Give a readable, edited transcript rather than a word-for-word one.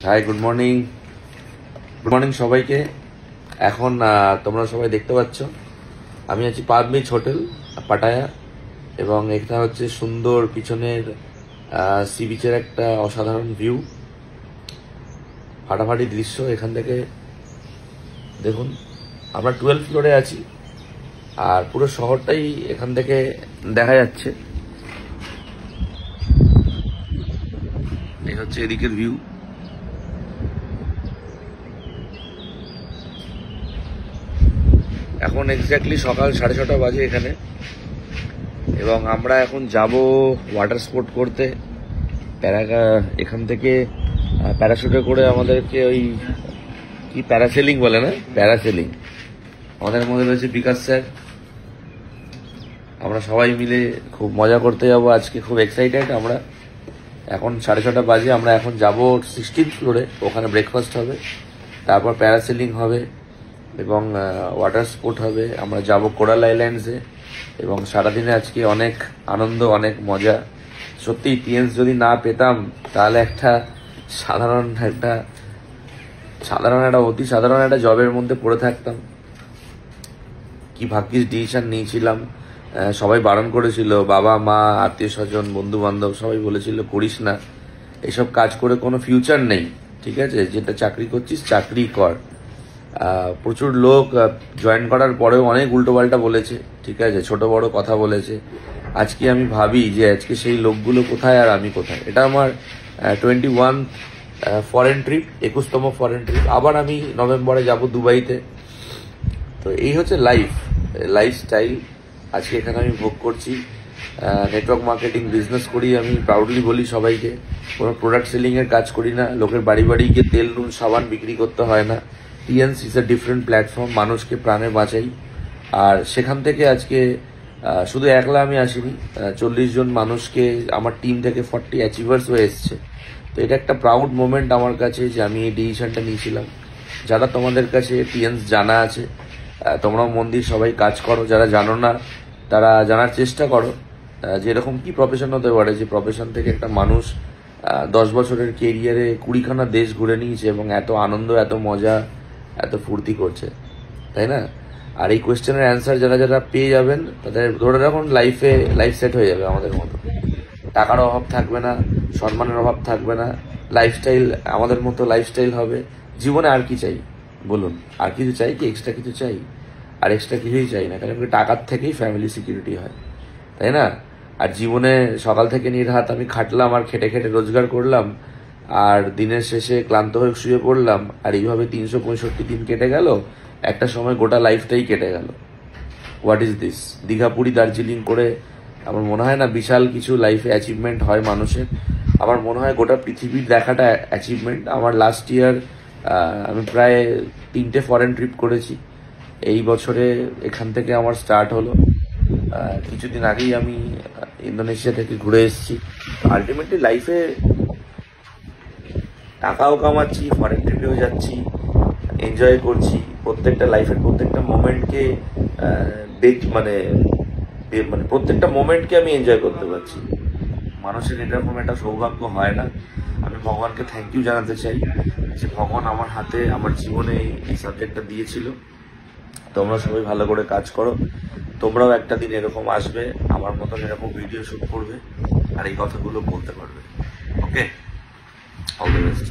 High, good morning সবাইকে। এখন তোমরা সবাই দেখতে পাচ্ছ আমি আছি পাঁচ বিচ হোটেল পাটায়া, এবং এটা হচ্ছে সুন্দর পিছনের সি বিচের একটা অসাধারণ ভিউ, ফাটাফাটি দৃশ্য। এখান থেকে দেখুন, আমরা 12 ফ্লোরে আছি আর পুরো শহরটাই এখান থেকে দেখা যাচ্ছে। এই হচ্ছে এদিকের ভিউ। এখন এক্স্যাক্টলি সকাল 6:30 বাজে এখানে, এবং আমরা এখন যাব ওয়াটার স্পোর্ট করতে। এখান থেকে প্যারাশুটে করে আমাদেরকে ওই কি প্যারাসেলিং বলে না, প্যারাসেলিং। আমাদের মধ্যে রয়েছে বিকাশ স্যার, আমরা সবাই মিলে খুব মজা করতে যাব আজকে, খুব এক্সাইটেড আমরা। এখন 6:30 বাজে, আমরা এখন যাব 16th ফ্লোরে, ওখানে ব্রেকফাস্ট হবে, তারপর প্যারাসেলিং হবে এবং ওয়াটার স্পোর্ট হবে। আমরা যাব কোরাল আইল্যান্ডসে, এবং সারাদিনে আজকে অনেক আনন্দ, অনেক মজা। সত্যি টিএনস যদি না পেতাম তাহলে অতি সাধারণ একটা জবের মধ্যে পড়ে থাকতাম। কি ভাগ্যিস ডিসিশন নিয়েছিলাম। সবাই বারণ করেছিল, বাবা মা আত্মীয় স্বজন বন্ধু বান্ধব সবাই বলেছিল করিস না, এসব কাজ করে কোনো ফিউচার নেই, ঠিক আছে, যেটা চাকরি করছিস চাকরি কর। প্রচুর লোক জয়েন করার পরেও অনেক উল্টোপাল্টা বলেছে, ঠিক আছে, ছোট বড় কথা বলেছে। আজকে আমি ভাবি যে আজকে সেই লোকগুলো কোথায় আর আমি কোথায়। এটা আমার 21 ফরেন ট্রিপ, 21তম ফরেন ট্রিপ। আবার আমি নভেম্বরে যাব দুবাইতে। তো এই হচ্ছে লাইফস্টাইল আজকে এখানে আমি ভোগ করছি। নেটওয়ার্ক মার্কেটিং বিজনেস করি, আমি প্রাউডলি বলি সবাইকে। কোনো প্রোডাক্ট সেলিং এর কাজ করি না, লোকের বাড়ি বাড়ি গিয়ে তেল নুন সাবান বিক্রি করতে হয় না। টিএনস ইজ এ ডিফারেন্ট প্ল্যাটফর্ম, মানুষকে প্রাণে বাঁচাই। আর সেখান থেকে আজকে শুধু একলা আমি আসিনি, 40 জন মানুষকে আমার টিম থেকে 40 অ্যাচিভার্স হয়ে এসছে। তো এটা একটা প্রাউড মোমেন্ট আমার কাছে যে আমি এই ডিসিশনটা নিয়েছিলাম। যারা তোমাদের কাছে টিএনস জানা আছে, তোমরাও মন দিয়ে সবাই কাজ করো। যারা জানো না তারা জানার চেষ্টা করো যে এরকম কি প্রফেশন হতে পারে, যে প্রফেশন থেকে একটা মানুষ 10 বছরের কেরিয়ারে 20খানা দেশ ঘুরে নিয়েছে এবং এত আনন্দ, এত মজা, এত ফুর্তি করছে, তাই না? আর এই কোয়েশ্চেনের অ্যান্সার যারা পেয়ে যাবেন তাদের ধরে রাখুন লাইফ সেট হয়ে যাবে। আমাদের মতো টাকার অভাব থাকবে না, সম্মানের অভাব থাকবে না, লাইফস্টাইল আমাদের মতো লাইফস্টাইল হবে। জীবনে আর কি চাই বলুন? আর কিছু চাই কি? এক্সট্রা কিছু চাই? আর এক্সট্রা কিছুই চাই না, কারণ টাকার থেকেই ফ্যামিলি সিকিউরিটি হয়, তাই না? আর জীবনে সকাল থেকে নির্ঘাত আমি খাটলাম আর খেটে খেটে রোজগার করলাম, আর দিনের শেষে ক্লান্ত হয়ে শুয়ে পড়লাম, আর এইভাবে 365 দিন কেটে গেল। একটা সময় গোটা লাইফটাই কেটে গেল। What is this? Digha Puri Darjeeling করে আমার মনে হয় না বিশাল কিছু লাইফে অ্যাচিভমেন্ট হয় মানুষের। আমার মনে হয় গোটা পৃথিবীর দেখাটা অ্যাচিভমেন্ট। আমার লাস্ট ইয়ার আমি প্রায় 3টে ফরেন ট্রিপ করেছি। এই বছরে এখান থেকে আমার স্টার্ট হলো। কিছুদিন আগেই আমি ইন্দোনেশিয়া থেকে ঘুরে এসেছি। আলটিমেটলি লাইফে টাকাও কামাচ্ছি, ফরেন ট্রিপেও যাচ্ছি, এনজয় করছি। প্রত্যেকটা লাইফের প্রত্যেকটা মোমেন্টকে মানে প্রত্যেকটা মোমেন্টকে আমি এনজয় করতে পারছি। মানুষের এরকম একটা সৌভাগ্য হয় না। আমি ভগবানকে থ্যাংক ইউ জানাতে চাই যে ভগবান আমার হাতে আমার জীবনে এই সাবজেক্টটা দিয়েছিল। তোমরা সবাই ভালো করে কাজ করো, তোমরাও একটা দিন এরকম আসবে, আমার মতন এরকম ভিডিও শুট করবে আর এই কথাগুলো বলতে পারবে। ওকে, অল দ্য বেস্ট।